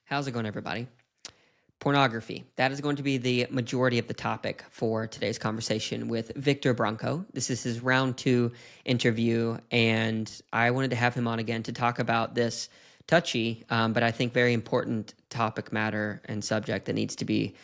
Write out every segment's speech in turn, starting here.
How's it going, everybody? Pornography. That is going to be the majority of the topic for today's conversation with Victor Branco. This is his round 2 interview, and I wanted to have him on again to talk about this touchy, but I think very important topic matter and subject that needs to be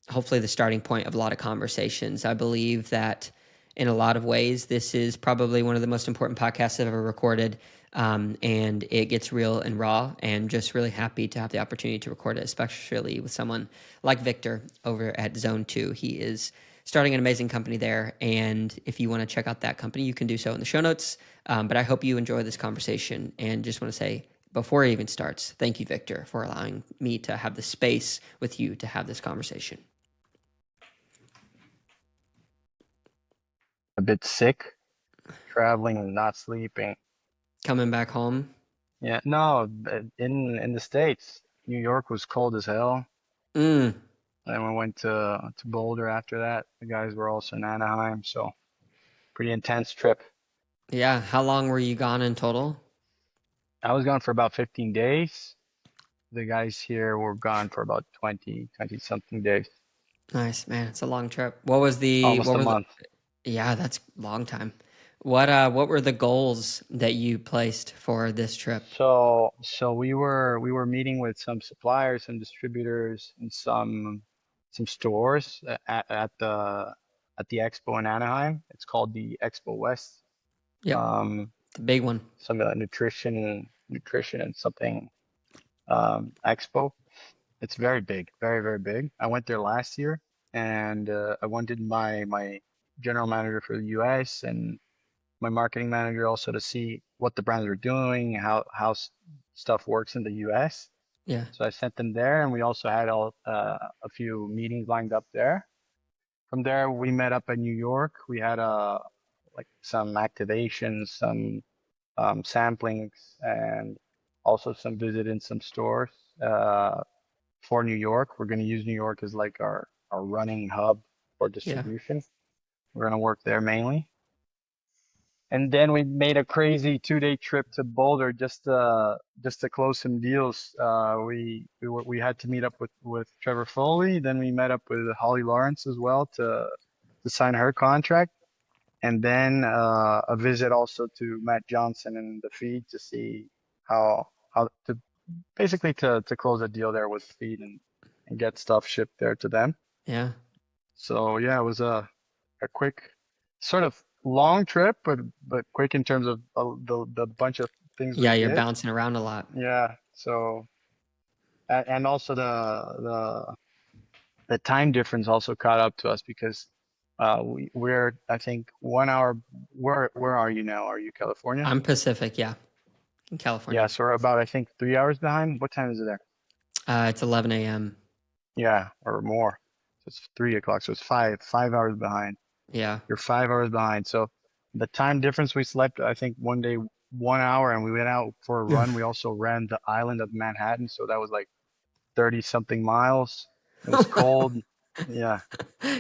hopefully the starting point of a lot of conversations. I believe that in a lot of ways, this is probably one of the most important podcasts I've ever recorded. And it gets real and raw, and just really happy to have the opportunity to record it, especially with someone like Victor over at Zone 2. He is starting an amazing company there, and if you want to check out that company, you can do so in the show notes. But I hope you enjoy this conversation, and just want to say, before it even starts, thank you, Victor, for allowing me to have the space with you to have this conversation. A bit sick, traveling and not sleeping. Coming back home. Yeah, no, in the States, New York was cold as hell. Mm, And we went to Boulder after that. The guys were also in Anaheim, so pretty intense trip. yeah. How long were you gone in total? I was gone for about 15 days. The guys here were gone for about 20 something days, Nice, man. It's a long trip. What was the almost what a were the month. Yeah, that's a long time. What were the goals that you placed for this trip? So we were meeting with some suppliers, some distributors, and some stores at the expo in Anaheim. It's called the Expo West. Yep, Um, the big one. some nutrition and something expo. It's very big, very very big. I went there last year, and I wanted my general manager for the US and my marketing manager also to see what the brands are doing, how stuff works in the US. Yeah, So I sent them there, and we also had a few meetings lined up there. From there, we met up in New York. We had like some activations, some samplings, and also some visit in some stores uh, for New York. We're going to use New York as like our running hub for yeah. distribution. We're going to work there mainly. And then we made a crazy 2-day trip to Boulder just to close some deals. We had to meet up with Trevor Foley. Then we met up with Holly Lawrence as well to sign her contract. And then a visit also to Matt Johnson and the feed to see how to basically to close a deal there with feed and get stuff shipped there to them. Yeah. So yeah, it was a quick, sort of long trip, but quick in terms of the bunch of things we Yeah, you're did. bouncing around a lot. Yeah. So and also the time difference also caught up to us because we're I think 1 hour. Where are you now? Are you California? I'm Pacific, yeah, in California. Yeah. So we're about I think 3 hours behind. What time is it there? It's 11 a.m. Yeah, or more. So it's 3 o'clock. So it's five hours behind. Yeah. You're 5 hours behind. So the time difference, we slept, I think one day 1 hour and we went out for a run. We also ran the island of Manhattan. So that was like 30 something miles. It was cold. Yeah.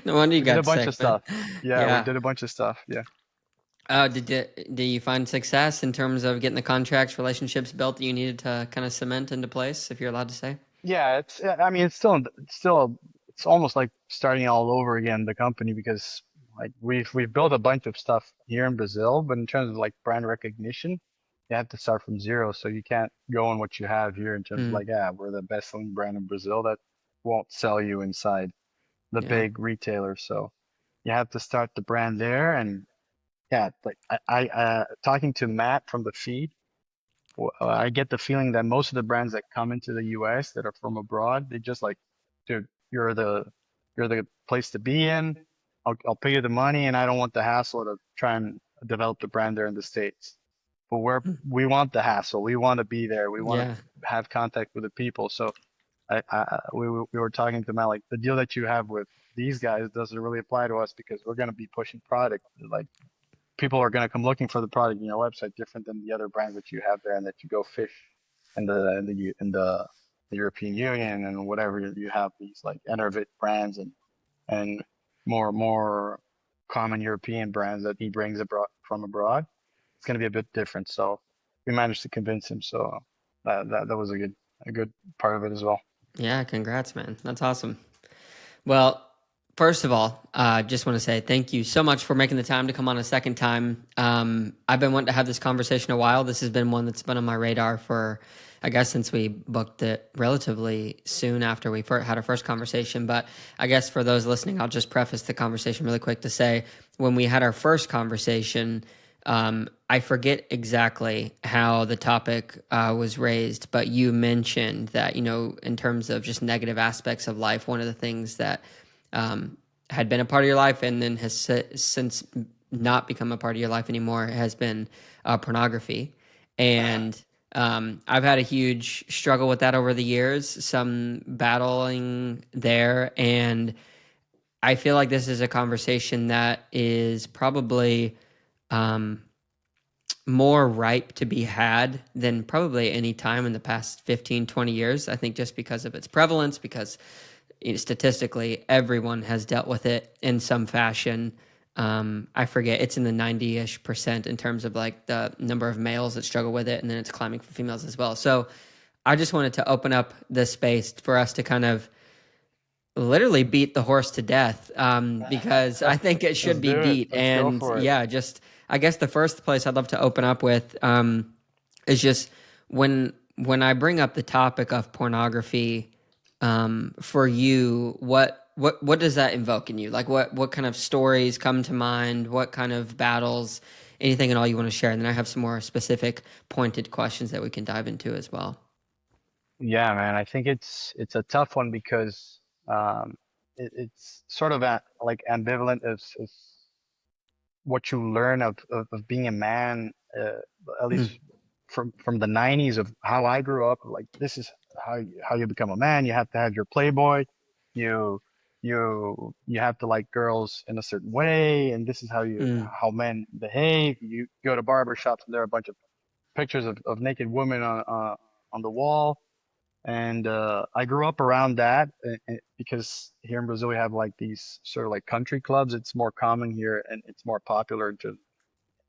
No wonder you We did a got bunch of sick, man. stuff. Yeah, we Yeah. did a bunch of stuff. Yeah. Did you find success in terms of getting the contracts, relationships built that you needed to kind of cement into place, if you're allowed to say? Yeah, I mean, it's almost like starting all over again, the company, because like we've built a bunch of stuff here in Brazil, but in terms of like brand recognition, you have to start from zero. So you can't go on what you have here in terms of Mm, like, yeah, we're the best selling brand in Brazil. That won't sell you inside the yeah. big retailers. So you have to start the brand there. And yeah, like talking to Matt from the feed, I get the feeling that most of the brands that come into the US that are from abroad, they just like, dude, you're the place to be in. I'll pay you the money, and I don't want the hassle to try and develop the brand there in the States. But Mm, we want the hassle. We want to be there. We want to yeah. have contact with the people. So we were talking to Matt, like the deal that you have with these guys doesn't really apply to us because we're going to be pushing product. Like people are going to come looking for the product in your website different than the other brands that you have there and that you go fish in the European Union and whatever you have these like Enervit brands and more common European brands that he brings abroad from abroad. It's going to be a bit different. So we managed to convince him. So that was a good. a good part of it as well. Yeah, congrats, man. That's awesome. Well, first of all, just want to say thank you so much for making the time to come on a second time. I've been wanting to have this conversation a while. This has been one that's been on my radar for, I guess, since we booked it relatively soon after we had our first conversation. But I guess for those listening, I'll just preface the conversation really quick to say when we had our first conversation, I forget exactly how the topic was raised, but you mentioned that, in terms of just negative aspects of life, one of the things that had been a part of your life and then has since not become a part of your life anymore has been pornography. And I've had a huge struggle with that over the years, some battling there. And I feel like this is a conversation that is probably um, more ripe to be had than probably any time in the past 15, 20 years. I think just because of its prevalence, because statistically everyone has dealt with it in some fashion. I forget, it's in the 90-ish% in terms of like the number of males that struggle with it, and then it's climbing for females as well. So I just wanted to open up this space for us to kind of literally beat the horse to death, because I think it Let's should be do it. beat. Let's go And for it. yeah, just I guess the first place I'd love to open up with is just when I bring up the topic of pornography, for you, what does that invoke in you? Like what kind of stories come to mind? What kind of battles? Anything at all you want to share? And then I have some more specific, pointed questions that we can dive into as well. Yeah, man. I think it's a tough one because it's sort of like ambivalent as what you learn of being a man, at least Mm, from the 90s of how I grew up. Like this is how you become a man. You have to have your Playboy. You you have to like girls in a certain way, and this is mm, how men behave. You go to barber shops and there are a bunch of pictures of naked women on the wall. And I grew up around that because here in Brazil we have like these sort of like country clubs. It's more common here and it's more popular to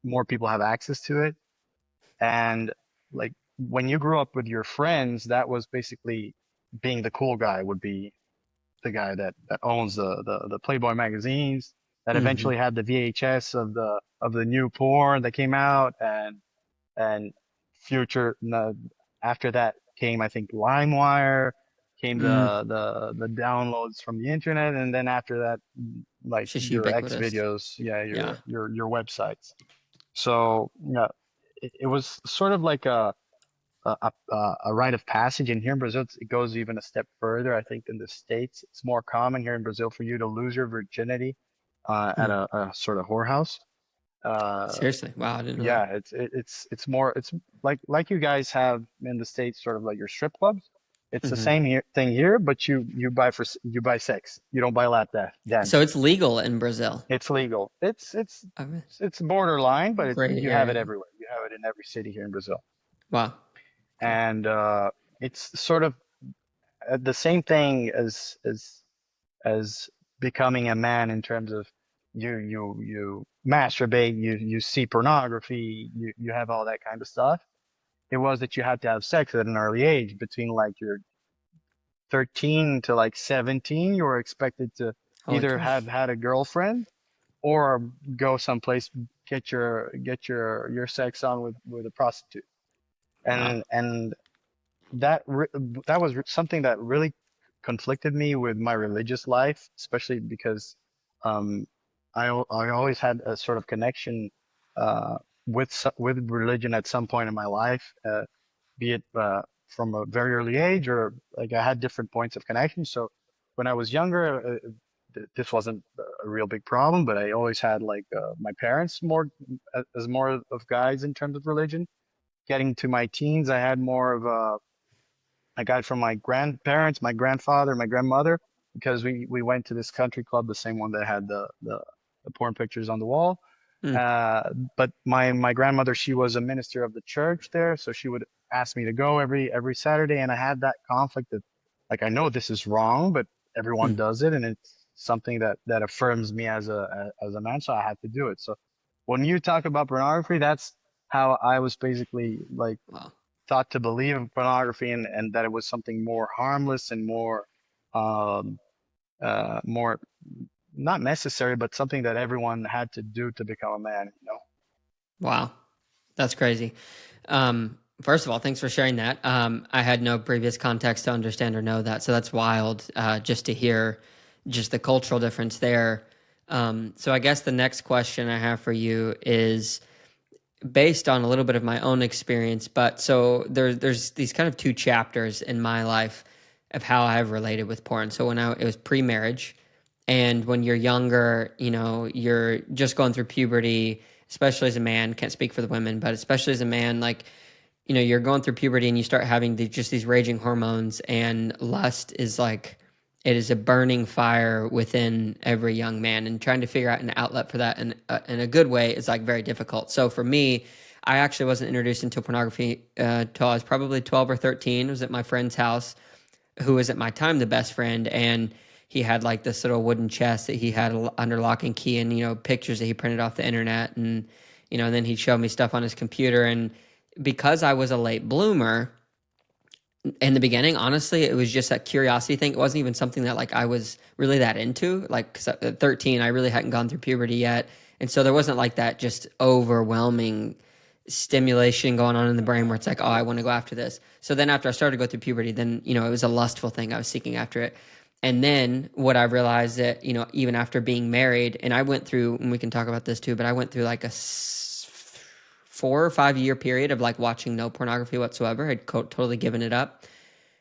more people have access to it. And like when you grew up with your friends, that was basically being the cool guy would be the guy that owns the Playboy magazines that mm-hmm. eventually had the VHS of the new porn that came out and future no, after that came I think LimeWire, came Mm, the downloads from the internet, and then after that like it's just your X ubiquitous. videos, yeah, Yeah. your websites. So yeah, it was sort of like a rite of passage. And here in Brazil it goes even a step further. I think in the States it's more common here in Brazil for you to lose your virginity at Mm. a sort of whorehouse. uh, Seriously. Wow, I didn't know that. yeah, it's more it's like you guys have in the States, sort of like your strip clubs. It's the Hmm. same thing here, but you buy you buy sex. You don't buy So dance. it's legal in Brazil. It's legal. Okay. It's borderline, but Gray you have it area. everywhere. You have it in every city here in Brazil, Wow. Cool. and it's sort of the same thing as becoming a man in terms of you masturbate, you see pornography, you have all that kind of stuff. It was that you had to have sex at an early age. Between like your 13 to like 17, you were expected to Holy either cow. have had a girlfriend or go someplace, get your sex on with a prostitute. Wow. And that re that was something that really conflicted me with my religious life, especially because um, I always had a sort of connection with religion at some point in my life, be it from a very early age or like I had different points of connection. So when I was younger, this wasn't a real big problem, but I always had like my parents more as more of guides in terms of religion. Getting to my teens, I had more of a I got it from my grandparents, my grandfather, my grandmother, because we went to this country club, the same one that had the porn pictures on the wall. Mm, Uh, but my grandmother, she was a minister of the church there, so she would ask me to go every Saturday, and I had that conflict of like I know this is wrong, but everyone mm. does it, and it's something that affirms me as a man, so I had to do it. So when you talk about pornography, that's how I was basically like Wow. thought to believe in pornography, and that it was something more harmless and um, more not necessary, but something that everyone had to do to become a man, you know? Wow, that's crazy. First of all, thanks for sharing that. I had no previous context to understand or know that, so that's wild. Just to hear just the cultural difference there. So I guess the next question I have for you is based on a little bit of my own experience, but so there's these kind of two chapters in my life of how I've related with porn. So when it was pre-marriage, and when you're younger, you know, you're just going through puberty, especially as a man, can't speak for the women, but especially as a man, like, you know, you're going through puberty and you start having just these raging hormones, and lust is like, it is a burning fire within every young man, and trying to figure out an outlet for that in a good way is like very difficult. So for me, I actually wasn't introduced into pornography till I was probably 12 or 13. It was at my friend's house, who was at my time the best friend, and he had like this little wooden chest that he had under lock and key, and you know, pictures that he printed off the internet, and you know, and then he'd show me stuff on his computer. And because I was a late bloomer in the beginning, honestly, it was just that curiosity thing. It wasn't even something that like I was really that into. Like 'cause at 13, I really hadn't gone through puberty yet, and so there wasn't like that just overwhelming stimulation going on in the brain where it's like, oh, I want to go after this. So then after I started to go through puberty, then you know, it was a lustful thing. I was seeking after it. And then what I realized that, you know, even after being married, and I went through, and we can talk about this too, but I went through like a 4 or 5 year period of like watching no pornography whatsoever. I'd totally given it up.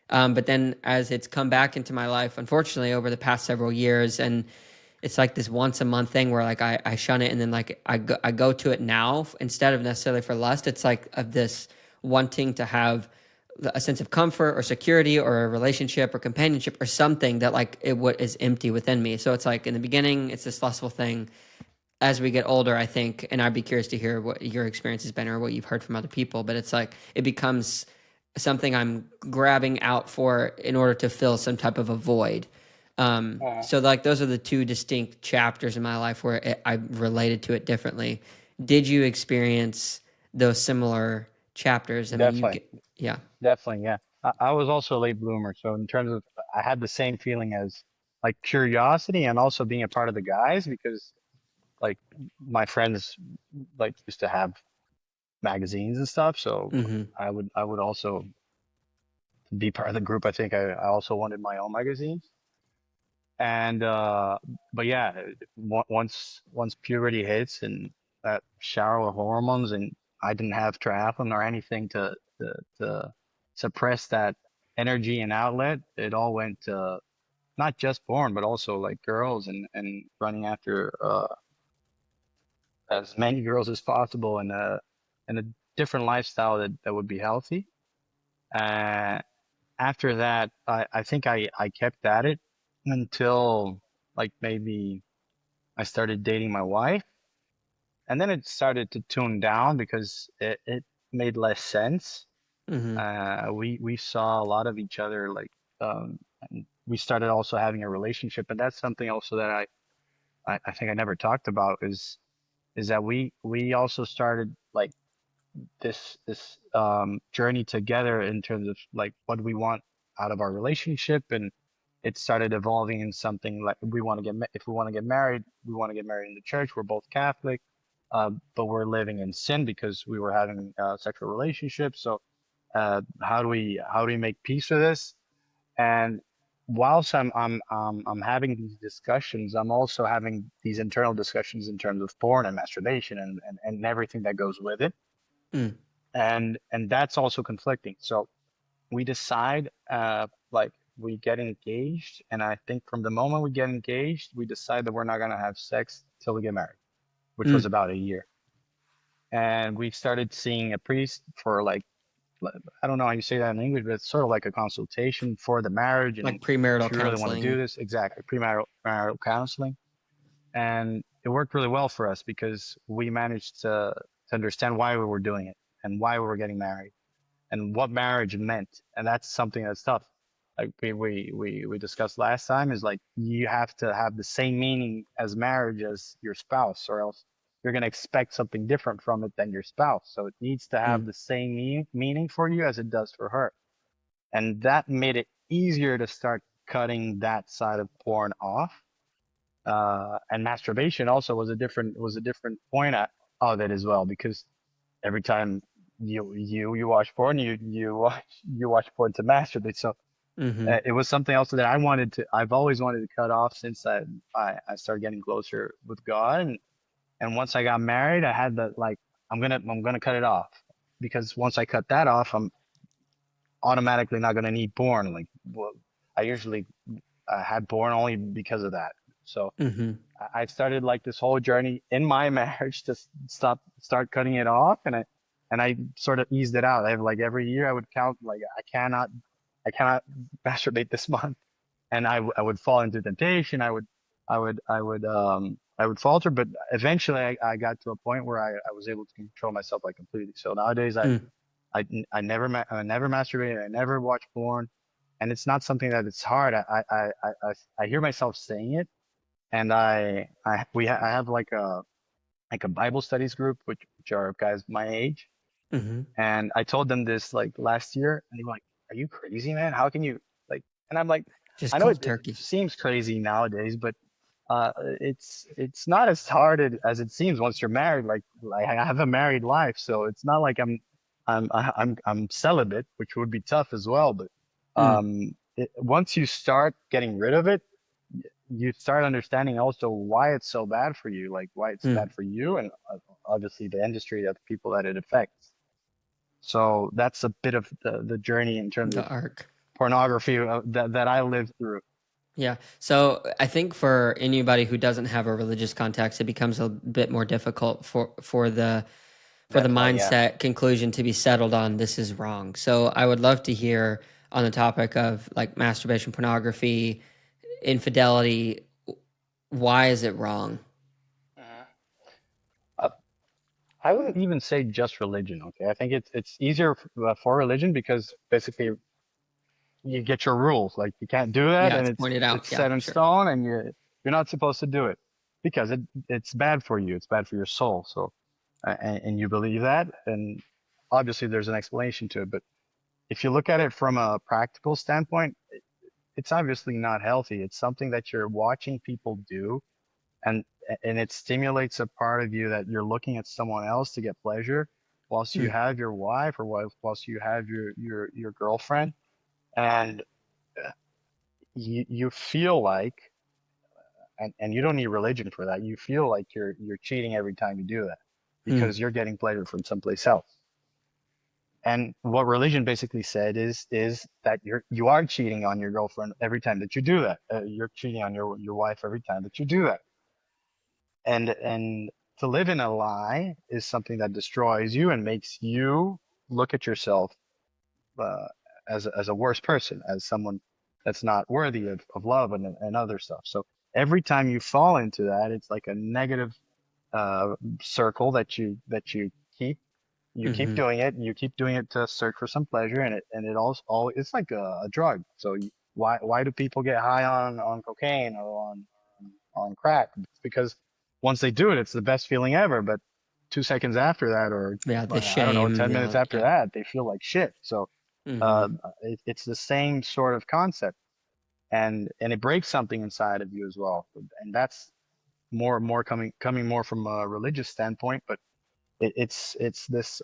But then as it's come back into my life, unfortunately, over the past several years, and it's like this once a month thing where like I shun it, and then like I go to it now instead of necessarily for lust. It's like of this wanting to have a sense of comfort or security or a relationship or companionship or something that like it what is empty within me. So it's like in the beginning, it's this lustful thing. As we get older, I think, and I'd be curious to hear what your experience has been or what you've heard from other people, but it's like it becomes something I'm grabbing out for in order to fill some type of a void. Uh, So like those are the two distinct chapters in my life where I related to it differently. Did you experience those similar chapters? I mean, you Definitely, get, yeah. definitely, yeah. I was also a late bloomer, so in terms of, I had the same feeling as like curiosity and also being a part of the guys because like my friends like used to have magazines and stuff, so Mm-hmm. I would also be part of the group. I think I also wanted my own magazines. And but yeah, once puberty hits and that shower of hormones, and I didn't have triathlon or anything to suppress that energy and outlet, it all went to not just porn, but also like girls and running after as many girls as possible in a different lifestyle that would be healthy. Uh, After that, I think I kept at it until like maybe I started dating my wife, and then it started to tune down because it made less sense. Mm-hmm. We saw a lot of each other, like, and we started also having a relationship, and that's something also that I think I never talked about is that we also started like this journey together in terms of like what we want out of our relationship, and it started evolving in something like we want to if we want to get married, we want to get married in the church. We're both Catholic, but we're living in sin because we were having sexual relationships. So how do we make peace with this? And whilst I'm having these discussions, I'm also having these internal discussions in terms of porn and masturbation and everything that goes with it, Mm. and that's also conflicting. So we decide, like, we get engaged, and I think from the moment we get engaged, we decide that we're not gonna have sex till we get married, which was Mm. about a year. And we started seeing a priest for like, I don't know how you say that in English, but it's sort of like a consultation for the marriage, and Like premarital if you really want to do counseling. this, exactly, premarital counseling. And it worked really well for us because we managed to understand why we were doing it and why we were getting married and what marriage meant. And that's something that's tough. Like we discussed last time, is like you have to have the same meaning as marriage as your spouse, or else you're going to expect something different from it than your spouse. So it needs to have Mm, the same meaning for you as it does for her. And that made it easier to start cutting that side of porn off. And masturbation also was a different point of it as well, because every time you watch porn, you watch porn to masturbate. So mm-hmm. it was something else that I've always wanted to cut off since I started getting closer with God. And once I got married, I had that, like, I'm gonna cut it off, because once I cut that off, I'm automatically not gonna need porn. Like, well, I usually had porn only because of that. So Mm-hmm. I started like this whole journey in my marriage to start cutting it off, and I sort of eased it out. I have, like, every year I would count, like, I cannot masturbate this month, and I would fall into temptation. I would falter, but eventually I got to a point where I was able to control myself, like, completely. So nowadays Mm, I never masturbate. I never watch porn, and it's not something that it's hard. I hear myself saying it, and I have like a Bible studies group, which are guys my age, mm-hmm. and I told them this, like, last year, and they were like, "Are you crazy, man? How can you, like?" And I'm like, Just I know cold it turkey. seems crazy nowadays, but it's not as hard as it seems once you're married. Like I have a married life, so it's not like I'm celibate, which would be tough as well. But Mm, once you start getting rid of it, you start understanding also why it's so bad for you, like why it's mm. bad for you, and obviously the industry, that the people that it affects. So that's a bit of the journey in terms The of arc. pornography, that I lived through. Yeah. So I think for anybody who doesn't have a religious context, it becomes a bit more difficult for the Definitely, yeah. mindset conclusion to be settled on this is wrong. So I would love to hear on the topic of like masturbation, pornography, infidelity. Why is it wrong? Mhm. Uh, I wouldn't even say just religion. Okay, I think it's easier for religion, because basically you get your rules. Like, you can't do that, Yeah, and it's it's pointed out. it's Yeah, set in sure. stone, and you're not supposed to do it, because it's bad for you. It's bad for your soul. So, and you believe that, and obviously there's an explanation to it. But if you look at it from a practical standpoint, it's obviously not healthy. It's something that you're watching people do, and and it stimulates a part of you that you're looking at someone else to get pleasure, whilst you Mm, have your wife, or whilst you have your girlfriend, and you feel like, and you don't need religion for that. You feel like you're cheating every time you do that, mm, because you're getting pleasure from someplace else. And what religion basically said is that you are cheating on your girlfriend every time that you do that. You're cheating on your wife every time that you do that. And to live in a lie is something that destroys you and makes you look at yourself, uh, as a worse person, as someone that's not worthy of love, and other stuff. So every time you fall into that, it's like a negative circle that you keep mm-hmm. doing it, and you keep doing it to search for some pleasure, and it also all it's like a drug. So why do people get high on cocaine, or on crack? It's because once they do it, it's the best feeling ever. But 2 seconds after that, or Yeah, the I don't know, shame. 10 minutes Yeah, after yeah. that, they feel like shit. So Mm-hmm. uh, it's the same sort of concept, and it breaks something inside of you as well. And that's more coming more from a religious standpoint, but it's this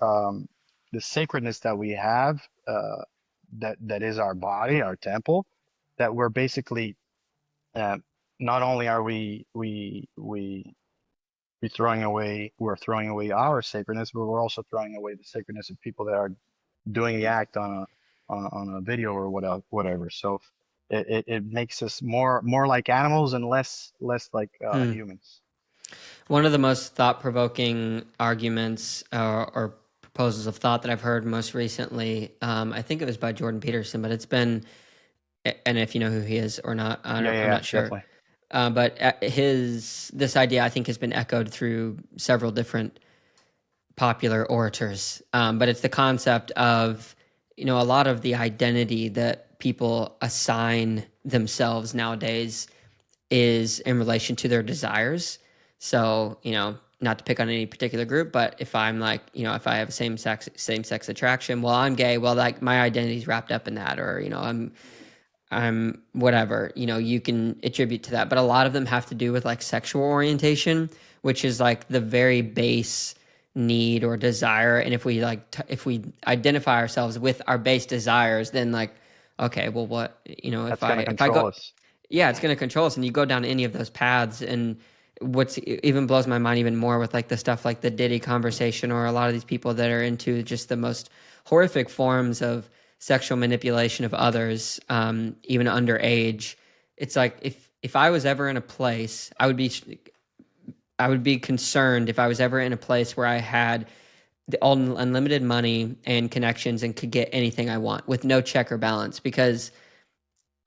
sacredness that we have, that is our body, our temple, that we're basically, uh, not only are we're throwing away our sacredness, but we're also throwing away the sacredness of people that are doing the act on a video, or whatever. So it makes us more like animals, and less like Mm. humans. One of the most thought-provoking arguments or proposals of thought that I've heard most recently, I think it was by Jordan Peterson, but it's been, and if you know who he is or not, Yeah, yeah, I'm yeah, not sure. definitely. But his this idea I think has been echoed through several different popular orators. But it's the concept of, a lot of the identity that people assign themselves nowadays is in relation to their desires. So, not to pick on any particular group, but if I'm like, if I have a same sex attraction, well, I'm gay. Well, like my identity's wrapped up in that, or I'm whatever, you can attribute to that. But a lot of them have to do with like sexual orientation, which is like the very base need or desire. And if we if we identify ourselves with our base desires, then like, okay, well, what, That's gonna if I go, control us. yeah, it's going to control us. And you go down any of those paths. And what's even blows my mind even more with like the stuff like the Diddy conversation, or a lot of these people that are into just the most horrific forms of sexual manipulation of others, even underage. It's like if I was ever in a place, I would be concerned if I was ever in a place where I had the unlimited money and connections and could get anything I want with no check or balance. Because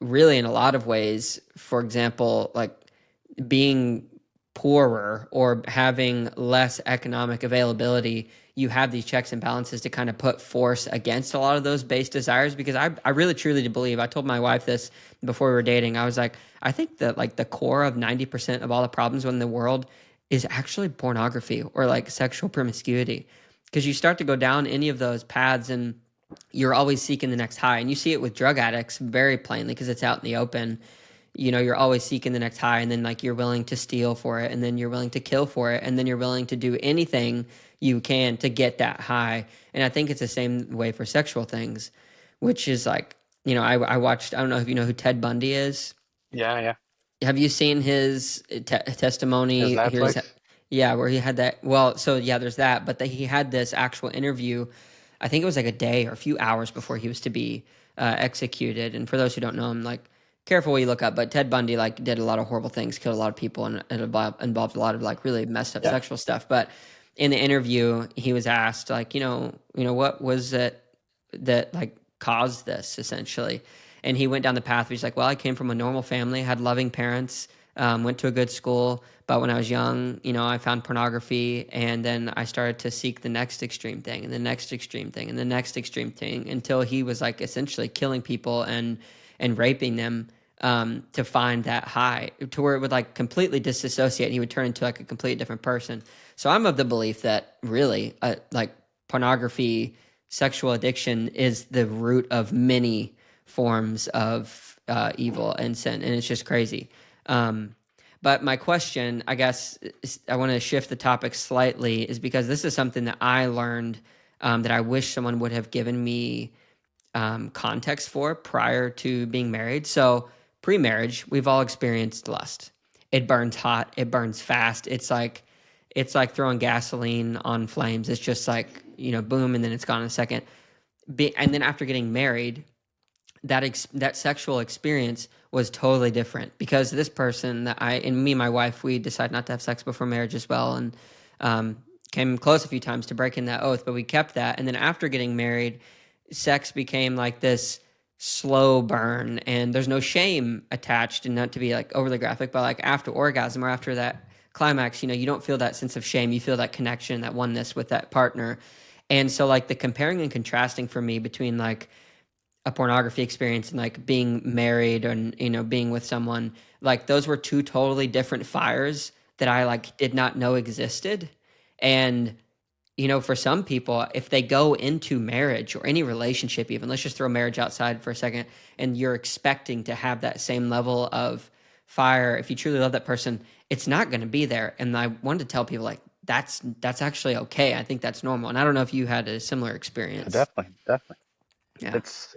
really, in a lot of ways, for example, like being poorer or having less economic availability, you have these checks and balances to kind of put force against a lot of those base desires. Because I really truly believe, I told my wife this before we were dating, I was like, I think that like the core of 90% of all the problems in the world is actually pornography or like sexual promiscuity. Because you start to go down any of those paths and you're always seeking the next high. And you see it with drug addicts very plainly because it's out in the open. You're always seeking the next high, and then like you're willing to steal for it, and then you're willing to kill for it, and then you're willing to do anything you can to get that high. And I think it's the same way for sexual things, which is like, I watched, I don't know if you know who Ted Bundy is. Yeah, yeah. Have you seen his His testimony? Netflix. Yeah, where he had that. Well, so yeah, there's that, but he had this actual interview. I think it was like a day or a few hours before he was to be executed. And for those who don't know him, like, careful what you look up. But Ted Bundy like did a lot of horrible things, killed a lot of people, and it involved a lot of like really messed up Yeah. sexual stuff. But in the interview, he was asked like, what was it that like caused this essentially? And he went down the path where he's like, well, I came from a normal family, had loving parents, went to a good school. But when I was young, I found pornography, and then I started to seek the next extreme thing, and the next extreme thing, and the next extreme thing, until he was like essentially killing people and raping them, to find that high, to where it would like completely disassociate. And he would turn into like a completely different person. So I'm of the belief that really, like pornography, sexual addiction is the root of many forms of evil and sin, and it's just crazy. But my question, I guess, I want to shift the topic slightly, is because this is something that I learned, that I wish someone would have given me context for prior to being married. So pre-marriage, we've all experienced lust. It burns hot. It burns fast. It's like throwing gasoline on flames. It's just like, boom, and then it's gone in a second. And then after getting married, that sexual experience was totally different, because this person that I and me and my wife, we decided not to have sex before marriage as well, and um, came close a few times to breaking that oath, but we kept that. And then after getting married, sex became like this slow burn, and there's no shame attached, and not to be like overly graphic, but like after orgasm or after that climax, you don't feel that sense of shame. You feel that connection, that oneness with that partner. And so like the comparing and contrasting for me between like a pornography experience and like being married and being with someone, like those were two totally different fires that I like did not know existed. And for some people, if they go into marriage or any relationship, even, let's just throw marriage outside for a second, and you're expecting to have that same level of fire, if you truly love that person, it's not going to be there. And I wanted to tell people like that's actually okay. I think that's normal. And I don't know if you had a similar Yeah, experience. definitely, definitely. Yeah. It's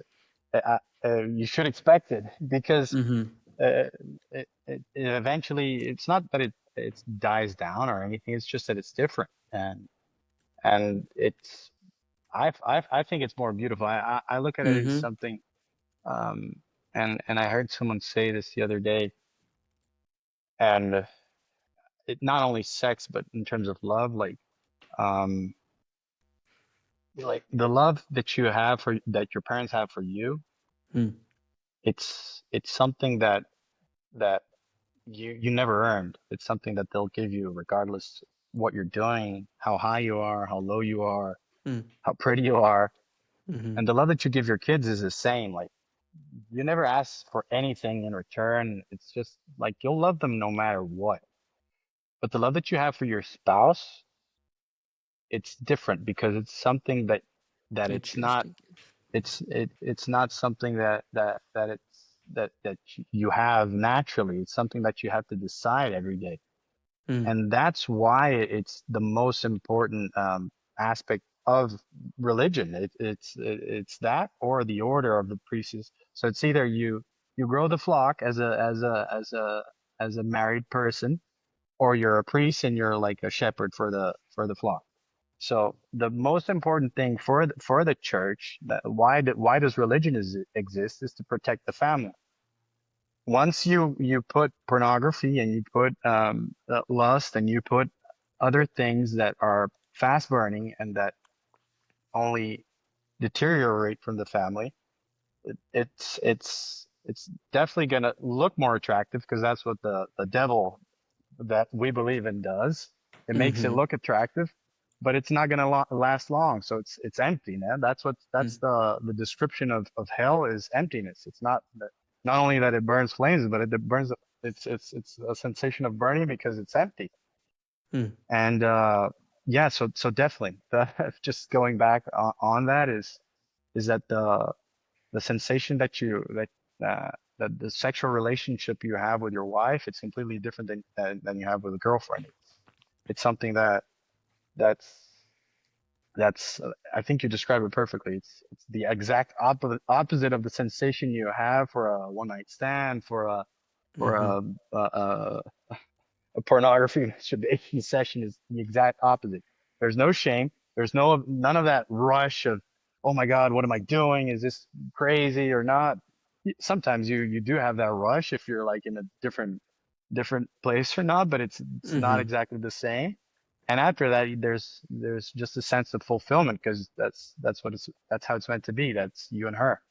you should expect it because Mm-hmm. uh, it eventually it's not that it dies down or anything. It's just that it's different, and it's I think it's more beautiful. I look at it as Mm-hmm. something, um, and I heard someone say this the other day, and it not only sex, but in terms of love, um, like the love that you have for that your parents have for you, Mm. it's something that you never earned. It's something that they'll give you regardless what you're doing, how high you are, how low you are, Mm. how pretty you are. Mm-hmm. And the love that you give your kids is the same. Like you never ask for anything in return. It's just like you'll love them no matter what. But the love that you have for your spouse, it's different because it's something that You it's choose not to give. it's not something that you have naturally. It's something that you have to decide every day. Mm, And that's why it's the most important aspect of religion. It's that or the order of the priests. So it's either you grow the flock as a married person, or you're a priest and you're like a shepherd for the flock. So the most important thing for the church, that why does religion exist, is to protect the family. Once you put pornography and you put lust and you put other things that are fast burning and that only deteriorate from the family, it's definitely going to look more attractive because that's what the devil that we believe in does. It makes it mm-hmm, look attractive, but it's not going to last long. So it's empty, man. That's mm, the description of hell is emptiness. It's not that, not only that it burns flames, but it burns. It's a sensation of burning because it's empty. mm, And yeah, so definitely, just going back on that is that the sensation that the sexual relationship you have with your wife, it's completely different than you have with a girlfriend. It's something that's I think you described it perfectly. It's the exact opposite of the sensation you have for a one night stand, for mm-hmm, a pornography masturbation session. Is the exact opposite. There's no shame. There's none of that rush of, oh my God, what am I doing? Is this crazy or not? Sometimes you do have that rush if you're like in a different place or not, but it's not mm-hmm. exactly the same. And after that, there's just a sense of fulfillment because that's how it's meant to be. That's you and her.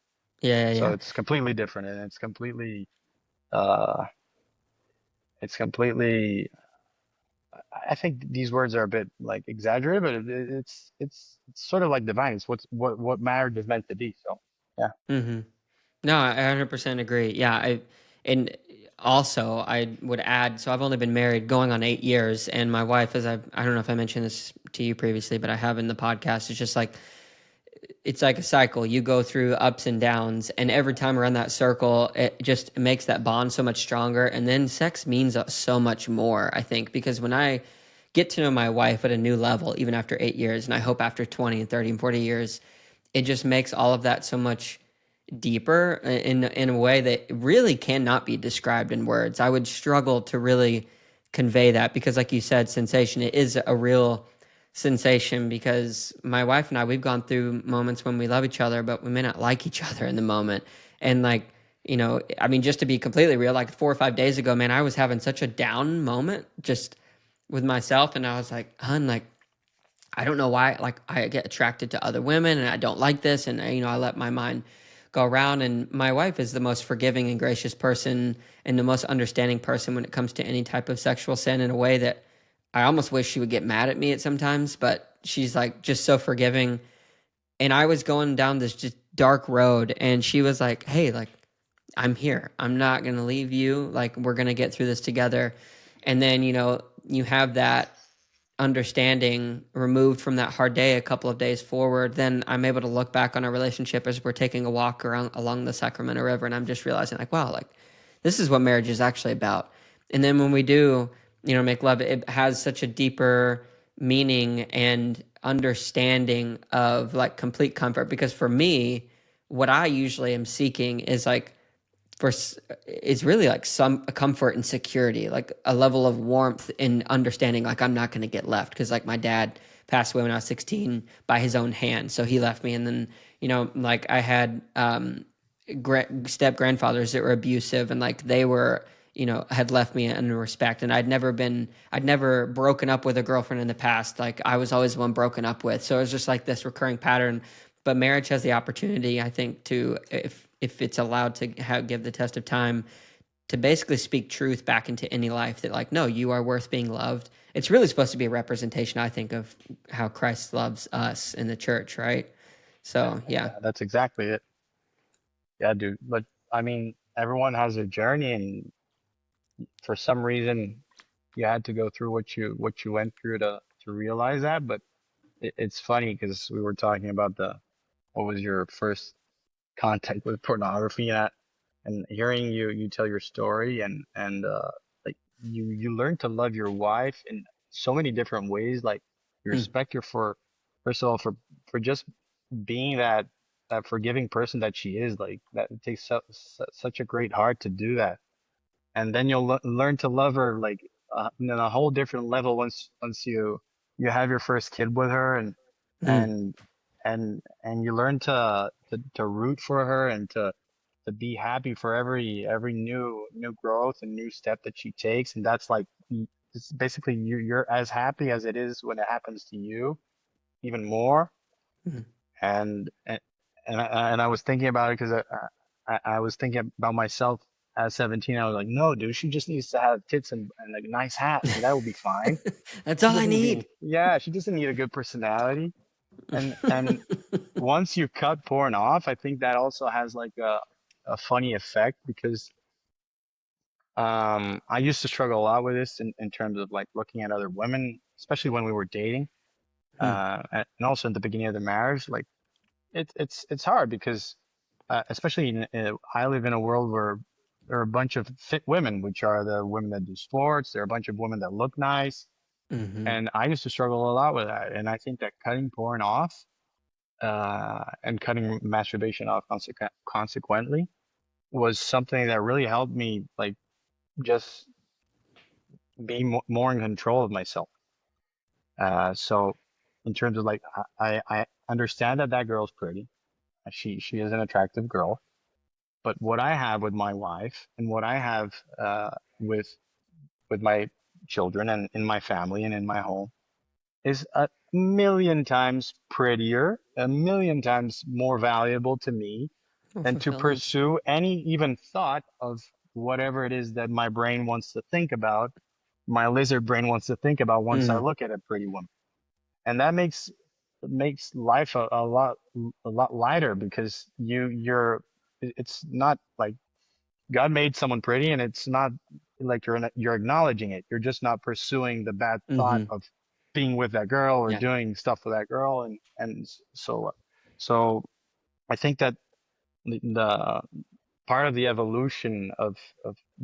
Yeah, yeah, So yeah. it's completely different, and uh it's completely I think these words are a bit like exaggerated, but it's sort of like divine. It's what marriage is meant to be. So yeah, Mm-hmm. No, I 100% agree. Yeah, and also I would add, so I've only been married going on 8 years, and my wife, I don't know if I mentioned this to you previously, but I have in the podcast. It's just like it's like a cycle. You go through ups and downs, and every time around that circle, it just makes that bond so much stronger. And then sex means so much more, I think, because when I get to know my wife at a new level, even after 8 years, and I hope after 20 and 30 and 40 years, it just makes all of that so much deeper in a way that really cannot be described in words. I would struggle to really convey that because, like you said, sensation, it is a real sensation because my wife and I, we've gone through moments when we love each other, but we may not like each other in the moment. And like, I mean, just to be completely real, like 4 or 5 days ago, man, I was having such a down moment just with myself. And I was like, hun, like, I don't know why, like, I get attracted to other women and I don't like this. And, I let my mind go around. And my wife is the most forgiving and gracious person and the most understanding person when it comes to any type of sexual sin in a way that I almost wish she would get mad at me at sometimes, but she's like just so forgiving. And I was going down this just dark road and she was like, "Hey, like I'm here. I'm not going to leave you. Like we're going to get through this together." And then, you have that understanding removed from that hard day a couple of days forward, then I'm able to look back on our relationship as we're taking a walk around along the Sacramento River, and I'm just realizing like, wow, like this is what marriage is actually about. And then when we do, make love, it has such a deeper meaning and understanding of like complete comfort. Because for me, what I usually am seeking is like for it's really like some comfort and security, like a level of warmth and understanding. Like I'm not going to get left because like my dad passed away when I was 16 by his own hand, so he left me. And then like I had step grandfathers that were abusive, and like they were had left me in respect. And I'd never broken up with a girlfriend in the past. Like I was always the one broken up with, so it was just like this recurring pattern. But marriage has the opportunity, I think, to if it's allowed to give the test of time, to basically speak truth back into any life that like, no, you are worth being loved. It's really supposed to be a representation, I think, of how Christ loves us in the church, right? So yeah. yeah, that's exactly it. Yeah, dude. But I mean, everyone has a journey, and for some reason, you had to go through what you went through to realize that. But it's funny because we were talking about the what was your first contact with pornography, and hearing you tell your story, and like you learn to love your wife in so many different ways. Like you Mm, respect her for, first of all, for just being that forgiving person that she is. Like that, it takes such a great heart to do that. And then you'll learn to love her like in a whole different level once you have your first kid with her, mm, and and you learn to root for her, and to be happy for every new growth and new step that she takes. And that's like it's basically you're as happy as it is when it happens to you, even more. mm. And and and I, and I was thinking about it because I was thinking about myself at 17. I was like, no, dude, she just needs to have tits and like a nice hat, and that will be fine. That's She all I doesn't need. need, yeah, she doesn't need a good personality. And once you cut porn off, I think that also has like a funny effect because I used to struggle a lot with this in terms of like looking at other women, especially when we were dating, Mm, and also in the beginning of the marriage. Like it's hard because especially I live in a world where there are a bunch of fit women, which are the women that do sports. There are a bunch of women that look nice, mhm, and I used to struggle a lot with that. And I think that cutting porn off and cutting masturbation off consequently was something that really helped me like just be more in control of myself. So in terms of like I understand that that girl's pretty. She is an attractive girl. But what I have with my wife and what I have with my children and in my family and in my home is a million times prettier, a million times more valuable to me more than to fulfilling. pursue any even thought of whatever it is that my brain wants to think about, my lizard brain wants to think about once I Mm, look at a pretty woman. And that makes life a lot lighter because it's not like God made someone pretty, and it's not like you're acknowledging it. You're just not pursuing the bad thought mhm, of being with that girl or yeah, doing stuff with that girl, and so I think that the part of the evolution of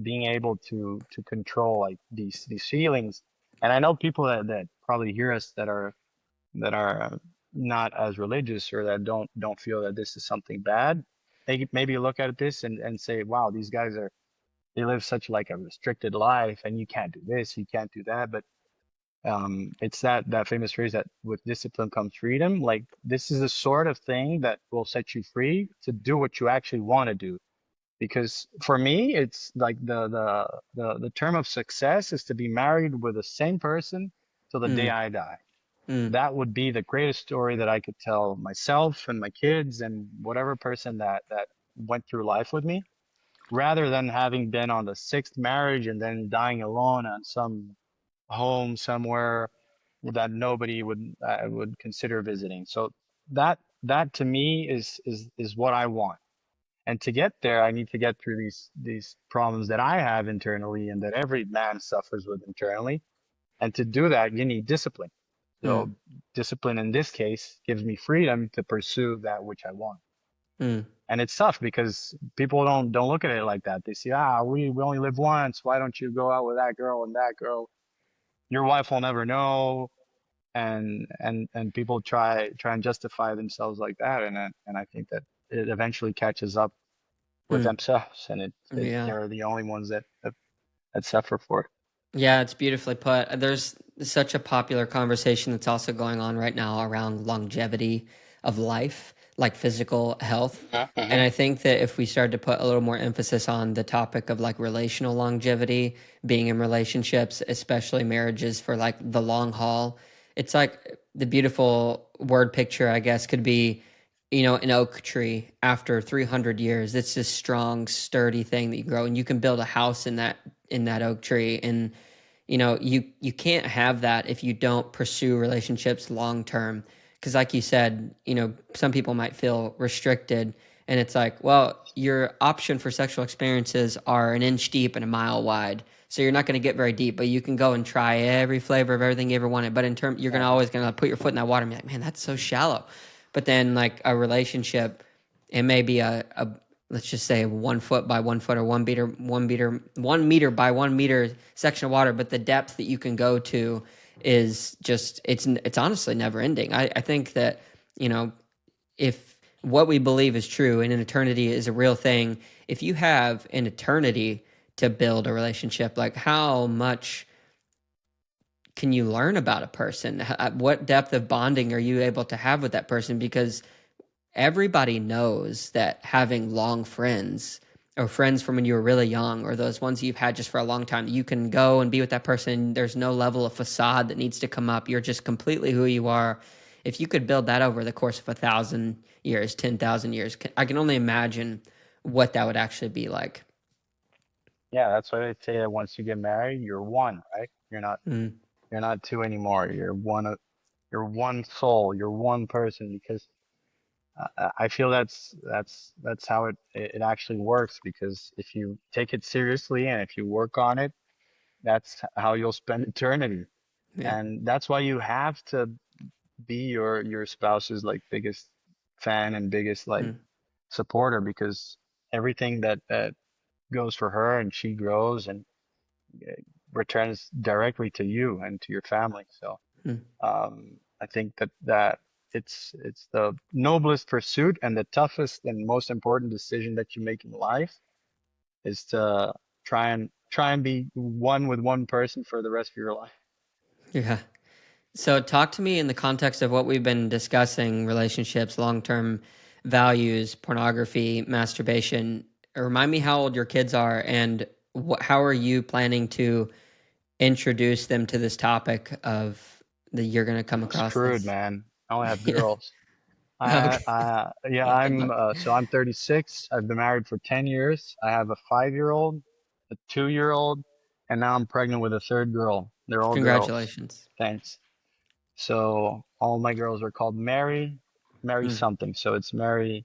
being able to control like these feelings. And I know people that probably hear us that are not as religious or that don't feel that this is something bad. They maybe look at this and say, wow, these guys are, they live such like a restricted life, and you can't do this, you can't do that. But it's that famous phrase that with discipline comes freedom. Like this is the sort of thing that will set you free to do what you actually want to do. Because for me, it's like the term of success is to be married with the same person till the day mm, I die. mm, That would be the greatest story that I could tell myself and my kids and whatever person that went through life with me, rather than having been on the sixth marriage and then dying alone on some home somewhere that nobody would consider visiting. So that to me is what I want. And to get there, I need to get through these problems that I have internally and that every man suffers with internally. And to do that, you need discipline. So mm, discipline in this case gives me freedom to pursue that which I want. mm, And it's tough because people don't look at it like that. They see, we only live once. Why don't you go out with that girl and that girl? Your wife will never know. And people try and justify themselves like that. And I think that it eventually catches up with mm. themselves, and Yeah. they're the only ones that suffer for it. Yeah, it's beautifully put. There's such a popular conversation that's also going on right now around longevity of life, like physical health. And Mm-hmm. I think that if we started to put a little more emphasis on the topic of like relational longevity, being in relationships, especially marriages for like the long haul, it's like the beautiful word picture, I guess, could be, an oak tree after 300 years. It's this strong, sturdy thing that you grow, and you can build a house in that oak tree. And you can't have that if you don't pursue relationships long term, because like you said, some people might feel restricted, And it's like, well, your option for sexual experiences are an inch deep and a mile wide. So you're not going to get very deep, but you can go and try every flavor of everything you ever wanted. But in term, you're gonna Yeah. always gonna put your foot in that water and be like, man, that's so shallow. But then like a relationship, it may be a let's just say 1 foot by 1 foot or 1 meter by 1 meter section of water, but the depth that you can go to is just it's honestly never ending. I think that you know if what we believe is true and an eternity is a real thing, if you have an eternity to build a relationship, like how much can you learn about a person? What depth of bonding are you able to have with that person? Because everybody knows that having long friends or friends from when you were really young or those ones you've had just for a long time, you can go and be with that person. There's no level of facade that needs to come up. You're just completely who you are. If you could build that over the course of 1,000 years, 10,000 years, I can only imagine what that would actually be like. Yeah, that's why they say that once you get married, you're one, right? Mm, You're not two anymore. You're one soul. You're one person because I feel that's how it actually works because if you take it seriously and if you work on it, that's how you'll spend eternity. yeah. And that's why you have to be your spouse's like biggest fan and biggest like Mm, supporter because everything that goes for her and she grows and uh, returns directly to you and to your family. So mm. I think that it's the noblest pursuit and the toughest and most important decision that you make in life is to try and be one with one person for the rest of your life. Yeah. So, talk to me in the context of what we've been discussing relationships, long term values, pornography, masturbation. Remind me how old your kids are and how are you planning to introduce them to this topic of that you're going to come I'm across screwed, this? man. I only have Yeah. girls. Okay. Yeah, Yeah. Good luck. I'm 36. I've been married for 10 years. I have a 5-year-old, a 2-year-old, and now I'm pregnant with a third girl. They're all girls. Congratulations. Thanks. So all my girls are called Mary Mm, something. So it's Maria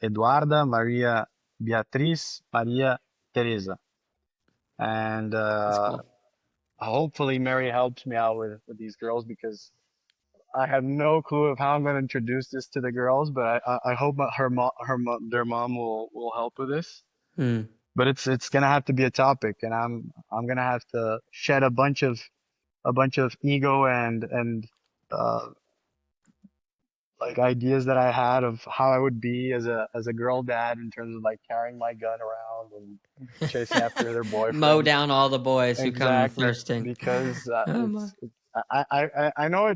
Eduarda, Maria Beatriz, Maria Teresa. And that's cool. hopefully Mary helps me out with these girls because I have no clue of how I'm going to introduce this to the girls, but I hope their mom will help with this. Mm. But it's gonna have to be a topic, and I'm gonna have to shed a bunch of ego and uh, like ideas that I had of how I would be as a girl dad in terms of like carrying my gun around and chasing after their Mow boyfriends. down all the boys who come Exactly, thirsting. because Oh my. I know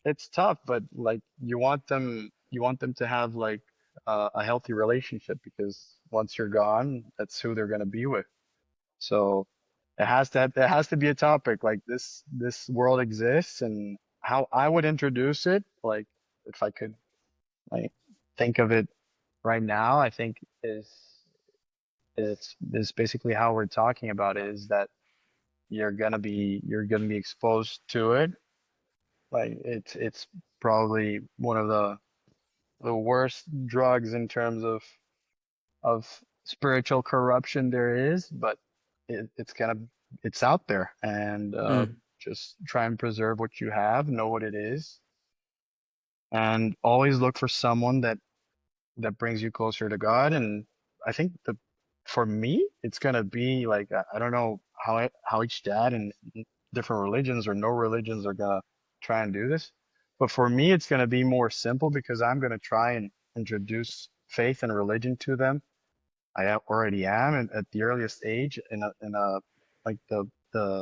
it's tough, but like you want them to have like a healthy relationship because once you're gone, that's who they're gonna be with. So it has to be a topic like this world exists and how I would introduce it. Like if I could like think of it right now, I think is basically how we're talking about it is that you're gonna be exposed to it. Like it's probably one of the worst drugs in terms of spiritual corruption there is, but it's out there, and Mm, just try and preserve what you have, know what it is, and always look for someone that brings you closer to God. And I think for me, it's gonna be like I don't know how each dad and different religions or no religions are gonna try and do this, but for me, it's gonna be more simple because I'm gonna try and introduce faith and religion to them. Already am, and at the earliest age, in a like the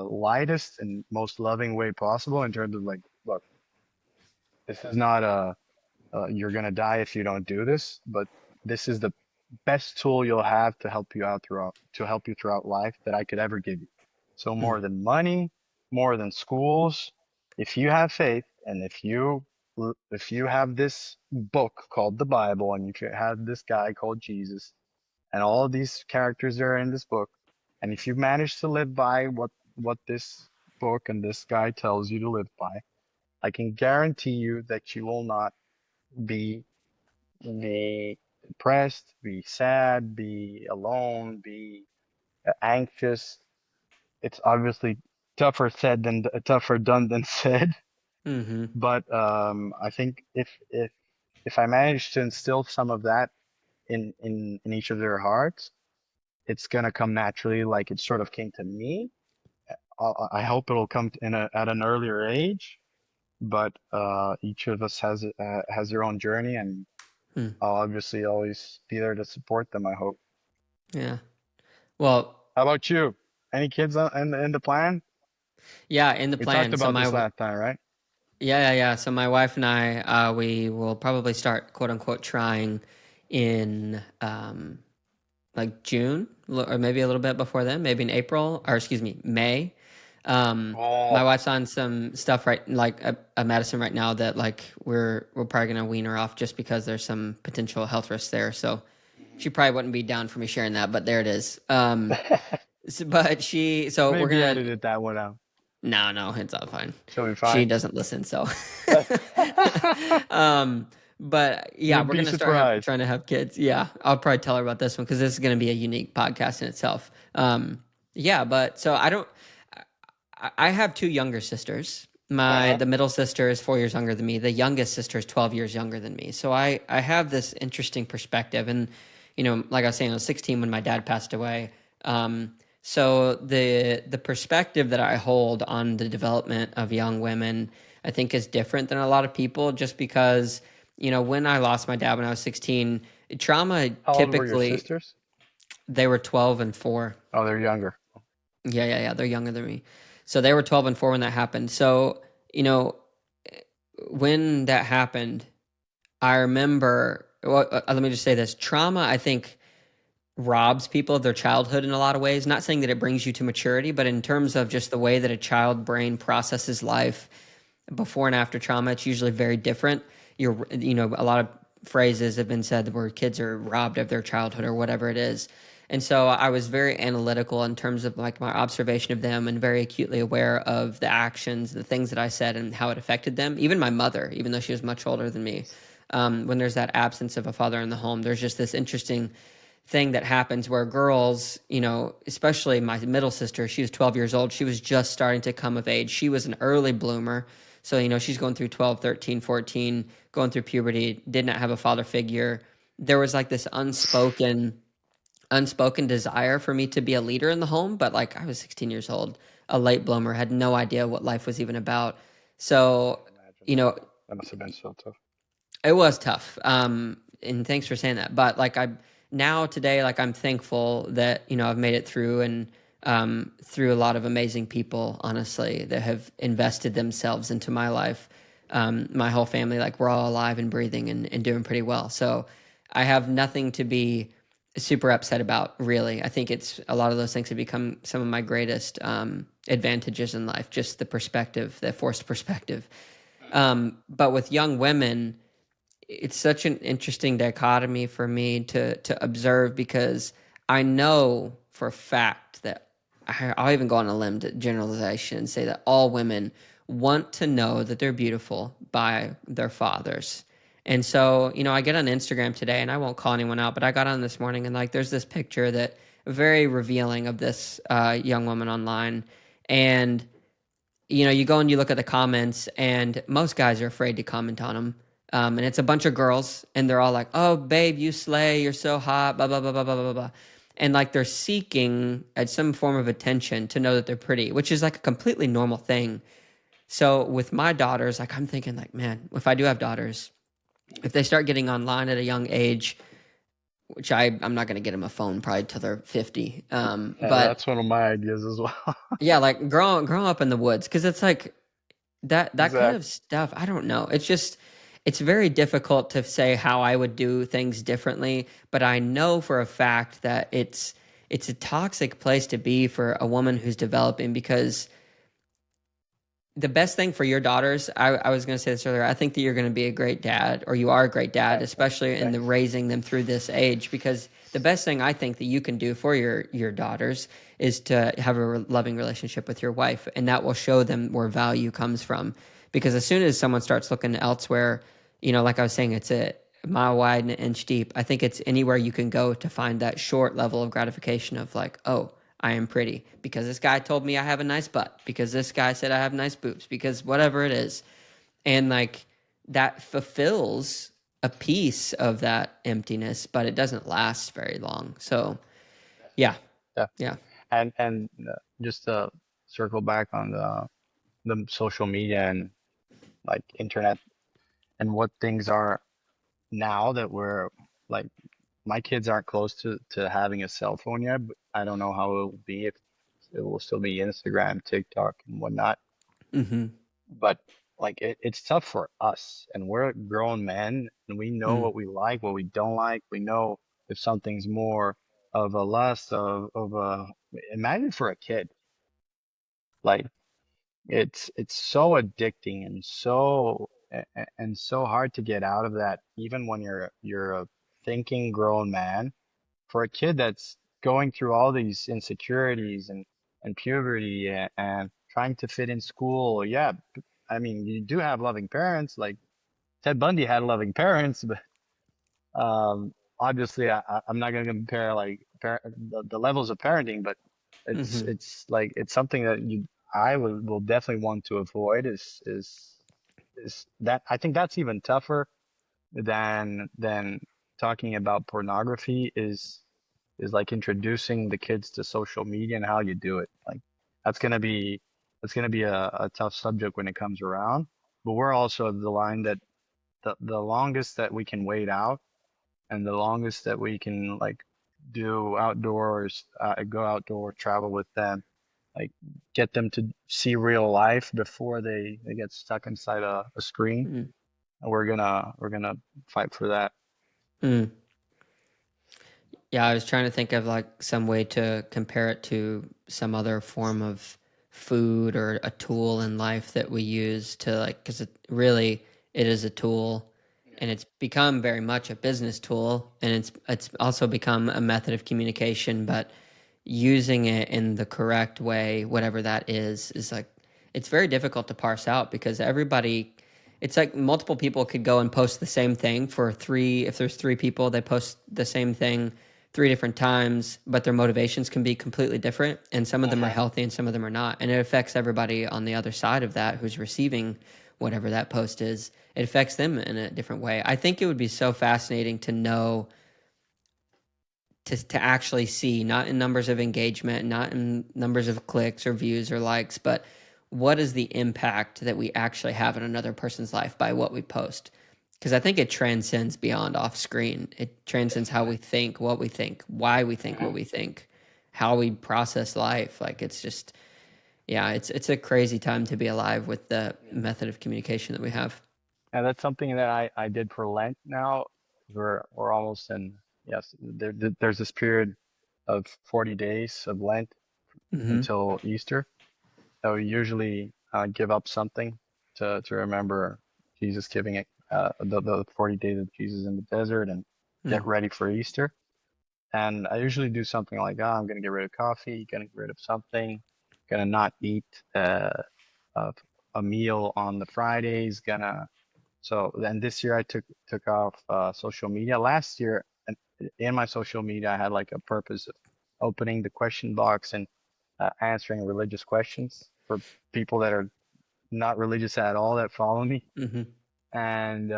lightest and most loving way possible in terms of like, look, this is not you're gonna die if you don't do this, but this is the best tool you'll have to help you throughout life that I could ever give you. So mm, more than money, more than schools, if you have faith and if you have this book called the Bible and if you have this guy called Jesus and all of these characters are in this book, and if you manage to live by what this book and this guy tells you to live by, I can guarantee you that you will not be the depressed, be sad, be alone, be anxious. It's obviously tougher done than said. Mm-hmm. But I think if I manage to instill some of that in each of their hearts, it's gonna come naturally, like it sort of came to me. I hope it'll come at an earlier age, but each of us has their own journey, and Hmm. I'll obviously always be there to support them, I hope. Yeah. Well, How about you? Any kids in the plan? yeah, in the We talked plan. So about this my last time, right? yeah. So my wife and I, we will probably start quote unquote trying in like June or maybe a little bit before then, maybe in April or excuse me, May. My Oh, wife's on some stuff right like a medicine right now that like we're probably gonna wean her off just because there's some potential health risks there. So she probably wouldn't be down for me sharing that, but there it is. But so we're maybe gonna edited that one out. no, it's all fine. She'll be She fine. doesn't listen, so um but yeah, You'd we're be gonna start surprised. trying to have kids. Yeah, I'll probably tell her about this one because this is gonna be a unique podcast in itself. Yeah, but so I have two younger sisters. Uh-huh. The middle sister is 4 years younger than me. The youngest sister is 12 years younger than me. So I have this interesting perspective. And, like I was saying, I was 16 when my dad passed away. So the perspective that I hold on the development of young women, I think is different than a lot of people just because, when I lost my dad when I was 16, trauma How old were your typically, sisters? they were 12 and 4. Oh, they're younger. Yeah. They're younger than me. So they were 12 and 4 when that happened. So, you know, when that happened, I remember, well, let me just say this trauma, I think, robs people of their childhood in a lot of ways. Not saying that it brings you to maturity, but in terms of just the way that a child brain processes life before and after trauma, it's usually very different. A lot of phrases have been said where kids are robbed of their childhood or whatever it is. And so I was very analytical in terms of like my observation of them and very acutely aware of the actions, the things that I said and how it affected them. Even my mother, even though she was much older than me, when there's that absence of a father in the home, there's just this interesting thing that happens where girls, especially my middle sister, she was 12 years old. She was just starting to come of age. She was an early bloomer. So, she's going through 12, 13, 14, going through puberty, did not have a father figure. There was like this unspoken desire for me to be a leader in the home, but like I was 16 years old, a late bloomer, had no idea what life was even about. So, I imagine you know, that must have been so tough. it was tough. And thanks for saying that. But like now today, like I'm thankful that, I've made it through and through a lot of amazing people, honestly, that have invested themselves into my life. My whole family, like we're all alive and breathing and doing pretty well. So I have nothing to be super upset about, really. I think it's a lot of those things have become some of my greatest advantages in life, just the perspective, the forced perspective. But with young women, it's such an interesting dichotomy for me to observe because I know for a fact that I'll even go on a limb to generalization and say that all women want to know that they're beautiful by their fathers. And so, I get on Instagram today and I won't call anyone out, but I got on this morning and like there's this picture that very revealing of this young woman online. And you go and you look at the comments, and most guys are afraid to comment on them. And it's a bunch of girls, and they're all like, "Oh, babe, you slay, you're so hot," blah blah blah blah blah blah blah, and like they're seeking at some form of attention to know that they're pretty, which is like a completely normal thing. So with my daughters, like I'm thinking, like, man, if I do have daughters, if they start getting online at a young age, which I'm not going to get them a phone probably till they're 50, Yeah, but that's one of my ideas as well. yeah, like growing up in the woods, because it's like that kind of Exactly. stuff, I don't know. It's just it's very difficult to say how I would do things differently, but I know for a fact that it's a toxic place to be for a woman who's developing because the best thing for your daughters, I was going to say this earlier, I think that you're going to be a great dad or you are a great dad, especially in the Thanks. raising them through this age, because the best thing I think that you can do for your daughters is to have a loving relationship with your wife, and that will show them where value comes from. Because as soon as someone starts looking elsewhere, like I was saying, a mile wide and an inch deep. I think it's anywhere you can go to find that short level of gratification of like, oh, I am pretty because this guy told me I have a nice butt, because this guy said I have nice boobs, because whatever it is. And like that fulfills a piece of that emptiness, but it doesn't last very long. So, yeah, Definitely. yeah. And just to circle back on the social media and like internet and what things are now that we're like my kids aren't close to having a cell phone yet, but I don't know how it will be if it will still be Instagram, TikTok, and whatnot. Mm-hmm. But like it's tough for us, and we're grown men, and we know Mm, what we like, what we don't like. We know if something's more of a lust of a imagine for a kid, like it's so addicting and and so hard to get out of that, even when you're a thinking grown man. For a kid that's going through all these insecurities and puberty and trying to fit in school, yeah, I mean, you do have loving parents. Like Ted Bundy had loving parents, but obviously, I'm not going to compare like the levels of parenting, but mm-hmm. it's like it's something that I will definitely want to avoid. Is that I think that's even tougher than talking about pornography is like introducing the kids to social media and how you do it. Like that's gonna be that's gonna be a tough subject when it comes around. But we're also of the line that the longest that we can wait out and the longest that we can like do outdoors, go outdoor, travel with them, like get them to see real life before they get stuck inside a screen. Mm, And we're gonna fight for that. mm. Yeah, I was trying to think of like some way to compare it to some other form of food or a tool in life that we use to like, because it really it is a tool, and it's become very much a business tool, and it's also become a method of communication. But using it in the correct way, whatever that is like it's very difficult to parse out, because everybody, it's like multiple people could go and post the same thing for three. If there's three people, they post the same thing three different times, but their motivations can be completely different. And some of them are Hmm. healthy and some of them are not. And it affects everybody on the other side of that who's receiving whatever that post is. It affects them in a different way. I think it would be so fascinating to know, to actually see, not in numbers of engagement, not in numbers of clicks or views or likes, but what is the impact that we actually have in another person's life by what we post. Because I think it transcends beyond off screen. It transcends how we think, why we think what Hmm. we think, how we process life. Like it's just, yeah, it's a crazy time to be alive with the method of communication that we have. And that's something that I did for Lent now. We're almost in, yes, there's this period of 40 days of Lent Hmm. until Easter. So we usually give up something to remember Jesus giving it the 40 days of Jesus in the desert and get Mm. ready for Easter. And I usually do something like, oh, I'm gonna get rid of coffee, gonna get rid of something, gonna not eat a, a meal on the Fridays, gonna so then this year I took off social media. Last year, in my social media, I had like a purpose of opening the question box and answering religious questions for people that are not religious at all that follow me. Hmm. And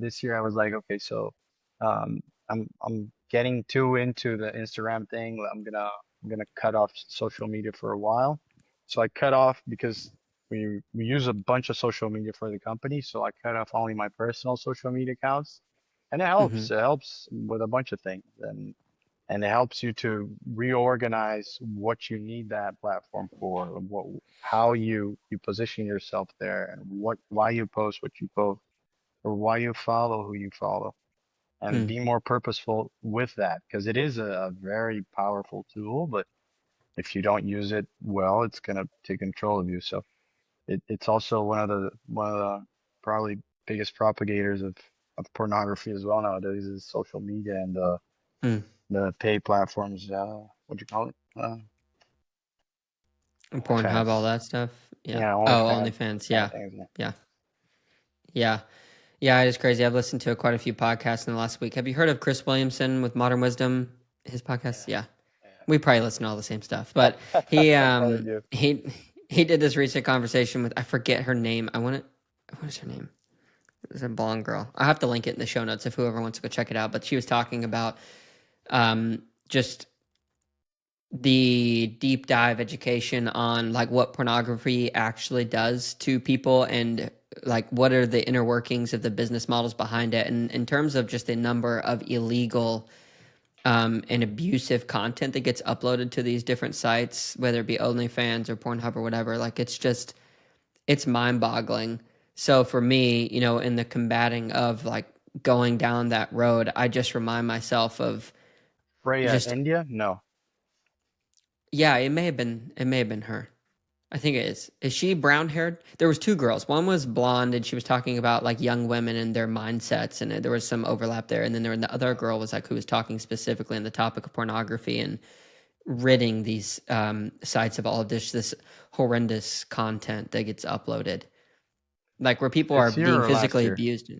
this year I was like, okay, so um, I'm getting too into the Instagram thing. I'm gonna cut off social media for a while. So I cut off because we use a bunch of social media for the company. So I cut off only my personal social media accounts, and it Hmm. helps. It helps with a bunch of things, and it helps you to reorganize what you need that platform for, what how you position yourself there, and what why you post what you post or why you follow who you follow and Mm. be more purposeful with that because it is a very powerful tool, but if you don't use it well, it's going to take control of you. So it's also one of the probably biggest propagators of pornography as well nowadays is social media and Mm. the pay platforms. What do you call it? And Pornhub, all OnlyFans. that stuff. Yeah. Yeah, Oh, OnlyFans, OnlyFans. kind of Yeah. things. Yeah. Yeah. Yeah. Yeah, it is crazy. I've listened to quite a few podcasts in the last week. Have you heard of Chris Williamson with Modern Wisdom? His podcast? Yeah, Yeah. We probably listen to all the same stuff, but yeah. he Probably um do. he he did this recent conversation with, I forget her name. What is her name? It's a blonde girl. I have to link it in the show notes if whoever wants to go check it out. But she was talking about just the deep dive education on like what pornography actually does to people, and like what are the inner workings of the business models behind it, and in terms of just the number of illegal and abusive content that gets uploaded to these different sites, whether it be OnlyFans or Pornhub or whatever. Like it's mind boggling. So for me, in the combating of like going down that road, I just remind myself of Freya, just, India? No. yeah, it may have been her. I think it is. Is she brown haired? There was two girls. One was blonde, and she was talking about like young women and their mindsets, and there was some overlap there. And then the other girl was like who was talking specifically on the topic of pornography and ridding these sites of all of this horrendous content that gets uploaded, like where people are This year being or last physically year? abused.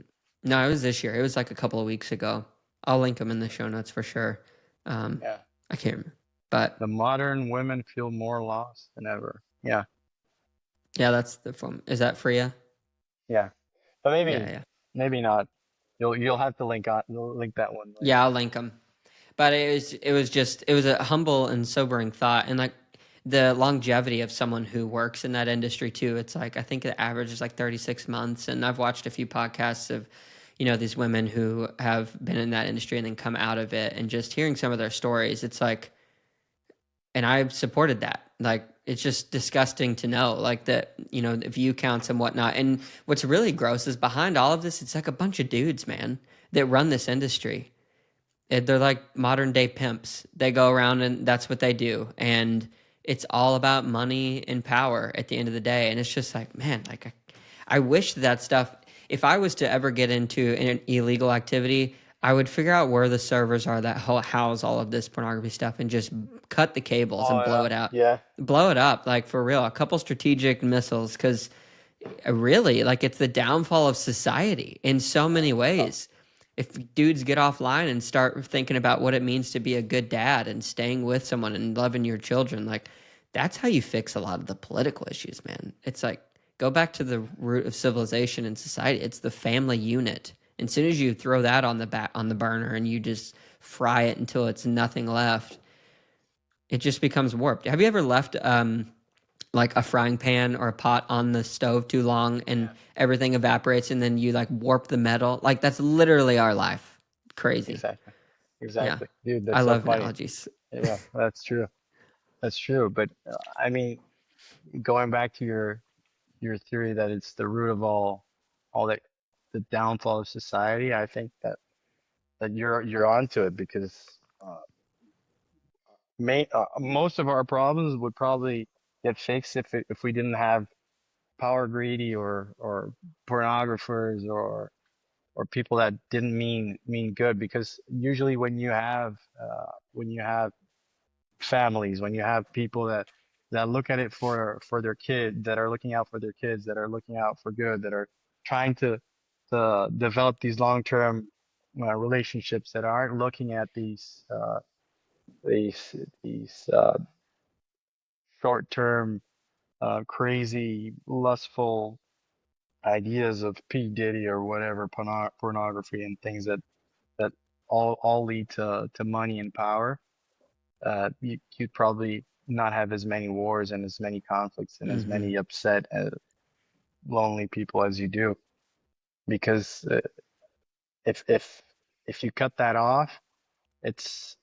No, it was this year. It was like a couple of weeks ago. I'll link them in the show notes for sure. Um, Yeah. I can't remember, but The modern women feel more lost than ever. Yeah, yeah, that's the film. Is that Freya? yeah. But Yeah, maybe, yeah, maybe not. You'll have to link that one yeah. later. I'll link them. But it was a humble and sobering thought, and like the longevity of someone who works in that industry too. It's like I think the average is like 36 months, and I've watched a few podcasts of these women who have been in that industry and then come out of it, and just hearing some of their stories, it's like, and I've supported that. Like it's just disgusting to know, like that, the view counts and whatnot. And what's really gross is behind all of this, it's like a bunch of dudes, man, that run this industry. They're like modern day pimps. They go around and that's what they do. And it's all about money and power at the end of the day. And it's just like, man, like I wish that stuff, if I was to ever get into an illegal activity, I would figure out where the servers are that house all of this pornography stuff and just cut the cables and Oh blow yeah, it out. yeah. Blow it up, like for real. A couple strategic missiles, because really, like it's the downfall of society in so many ways. If dudes get offline and start thinking about what it means to be a good dad and staying with someone and loving your children, like that's how you fix a lot of the political issues, man. It's like go back to the root of civilization and society. It's the family unit. And as soon as you throw that on the burner and you just fry it until it's nothing left, it just becomes warped. Have you ever left like a frying pan or a pot on the stove too long and Yeah, everything evaporates and then you like warp the metal? Like that's literally our life. Crazy. exactly. Yeah. Exactly. Dude, I that's so love funny. analogies. Yeah, that's true. That's true. But I mean, going back to your theory that it's the root of all that the downfall of society, I think that you're onto it because most of our problems would probably get fixed if we didn't have power greedy or pornographers or people that didn't mean good because usually when you have families, when you have people that look at it for their kid, that are looking out for their kids, that are looking out for good, that are trying to develop these long-term relationships, that aren't looking at these these short-term crazy lustful ideas of P Diddy or whatever pornography and things that all lead to money and power. You'd probably not have as many wars and as many conflicts and as Hmm. many upset, lonely people as you do. Because if if if you cut that off, it's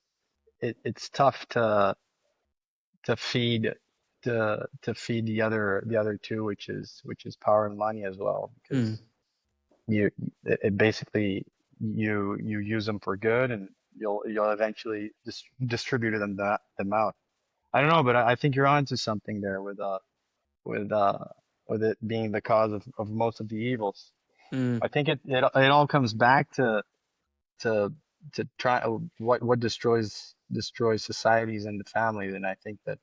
it's tough to feed to feed the other two, which is power and money as well. Mm. Because you it basically you use them for good, and you'll eventually distribute them out. I don't know, but I think you're onto something there with uh with it being the cause of most of the evils. Mm. I think it all comes back to to try what destroys societies and the families, and I think that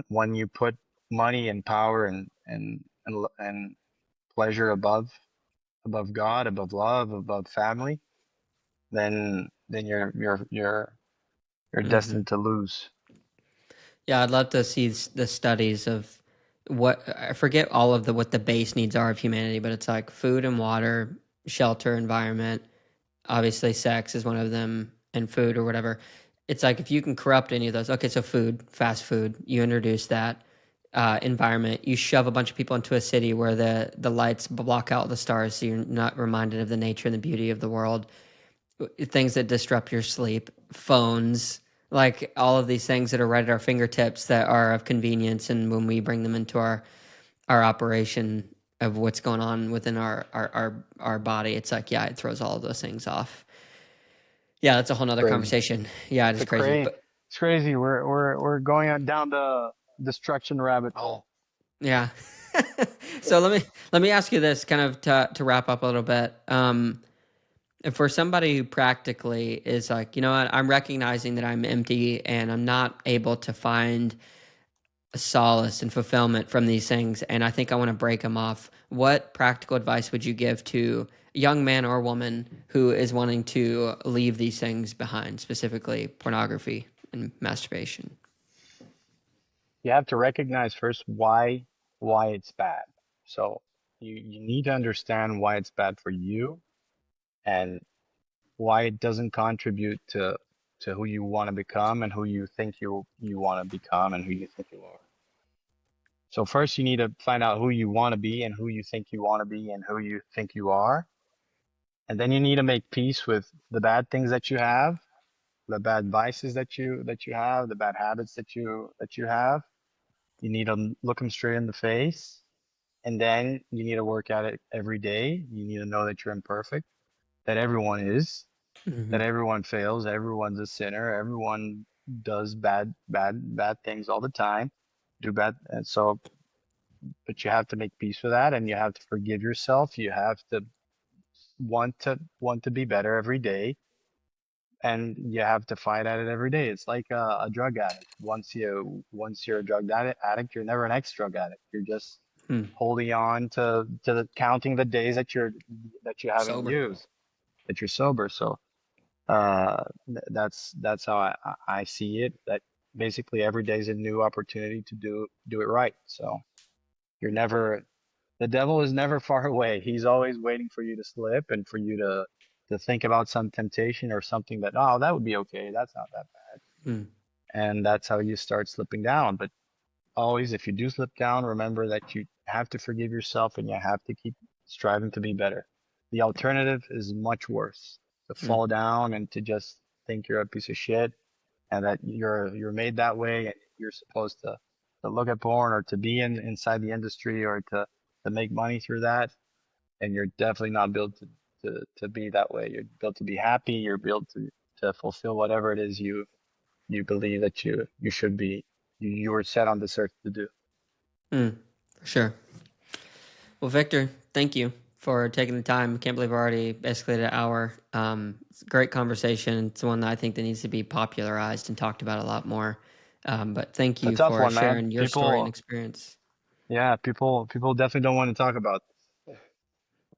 when you put money and power and pleasure above above God, above love, above family, then you're Hmm. destined to lose. Yeah, I'd love to see the studies of what I forget all of the what the base needs are of humanity, but it's like food and water, shelter, environment. Obviously, sex is one of them, and food or whatever. It's like if you can corrupt any of those. Okay, so food, fast food, you introduce that environment. You shove a bunch of people into a city where the lights block out the stars, so you're not reminded of the nature and the beauty of the world. Things that disrupt your sleep, phones, like all of these things that are right at our fingertips that are of convenience, and when we bring them into our operation of what's going on within our body, it's like yeah, it throws all of those things off. Yeah, that's a whole nother Crazy. conversation. Yeah, it It's is a crazy. cra But it's crazy. We're going down the destruction rabbit hole. yeah. So let me ask you this kind of to wrap up a little bit. For somebody who practically is like, you know what, I'm recognizing that I'm empty and I'm not able to find solace and fulfillment from these things, and I think I want to break them off. What practical advice would you give to a young man or woman who is wanting to leave these things behind, specifically pornography and masturbation? You have to recognize first why it's bad. So you need to understand why it's bad for you and why it doesn't contribute to who you want to become and who you think you want to become and who you think you are. So first you need to find out who you want to be and who you think you want to be and who you think you are. And then you need to make peace with the bad things that you have, the bad vices that you have, the bad habits that you have. You need to look them straight in the face, and then you need to work at it every day. You need to know that you're imperfect, that everyone is, Hmm. that everyone fails, everyone's a sinner, everyone does bad things all the time, do bad, and so, but you have to make peace with that, and you have to forgive yourself. You have to want to be better every day, and you have to fight at it every day. It's like a drug addict. Once you're a drug addict, you're never an ex-drug addict. You're just Hmm. holding on counting the days that you haven't Sober. used, that you're sober. So that's how I see it. That basically every day is a new opportunity to do it right. So you're never the devil is never far away. He's always waiting for you to slip and for you to think about some temptation or something that, oh, that would be okay. That's not that bad. Hmm. And that's how you start slipping down. But always, if you do slip down, remember that you have to forgive yourself and you have to keep striving to be better. The alternative is much worse, to Hmm. fall down and to just think you're a piece of shit and that you're made that way and you're supposed to look at porn or to be inside the industry or to make money through that, and you're definitely not built to be that way. You're built to be happy. You're built to fulfill whatever it is you believe that you should be. You were set on this earth to do. Hmm. For sure. Well, Victor, thank you for taking the time. Can't believe we're already basically at an hour. It's a great conversation. It's one that I think that needs to be popularized and talked about a lot more. But thank It's a you tough for one, man. sharing your story and People, experience. yeah, people definitely don't want to talk about this.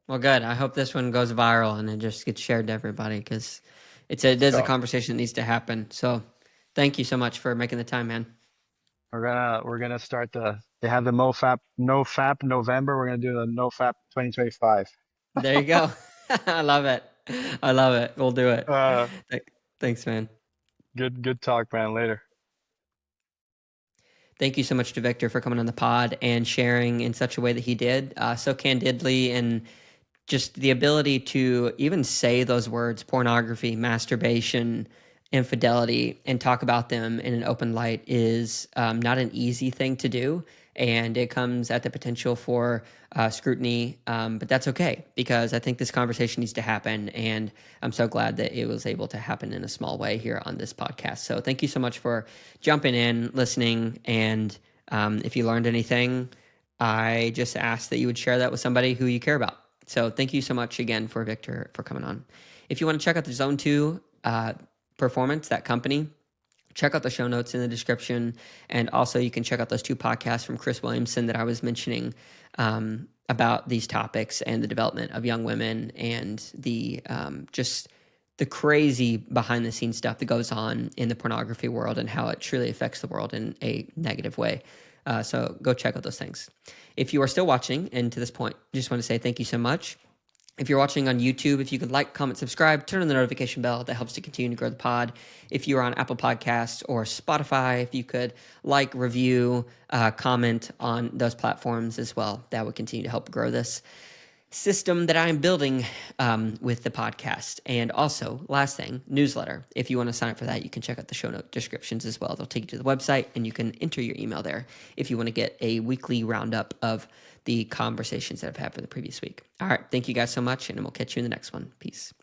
Well, good. I hope this one goes viral and it just gets shared to everybody because it Let's is a go. conversation that needs to happen. So, thank you so much for making the time, man. We're gonna start they have the no fap November. We're gonna do the no fap 2025. There you go. I love it. I love it. We'll do it. Uh, Th- Thanks, man. good talk, man. Later. Thank you so much to Victor for coming on the pod and sharing in such a way that he did, so candidly, and just the ability to even say those words, pornography, masturbation, infidelity, and talk about them in an open light is not an easy thing to do. And it comes at the potential for scrutiny, but that's okay because I think this conversation needs to happen. And I'm so glad that it was able to happen in a small way here on this podcast. So thank you so much for jumping in, listening. And if you learned anything, I just ask that you would share that with somebody who you care about. So thank you so much again for Victor for coming on. If you want to check out the Zone 2 performance, that company, check out the show notes in the description. And also, you can check out those 2 podcasts from Chris Williamson that I was mentioning about these topics and the development of young women and the just the crazy behind the scenes stuff that goes on in the pornography world and how it truly affects the world in a negative way. So go check out those things. If you are still watching and to this point, just want to say thank you so much. If you're watching on YouTube, if you could like, comment, subscribe, turn on the notification bell, that helps to continue to grow the pod. If you're on Apple Podcasts or Spotify, if you could like, review, comment on those platforms as well, that would continue to help grow this system that I'm building with the podcast. And also, last thing, newsletter. If you want to sign up for that, you can check out the show note descriptions as well. They'll take you to the website and you can enter your email there if you want to get a weekly roundup of the conversations that I've had for the previous week. All right. Thank you guys so much, and we'll catch you in the next one. Peace.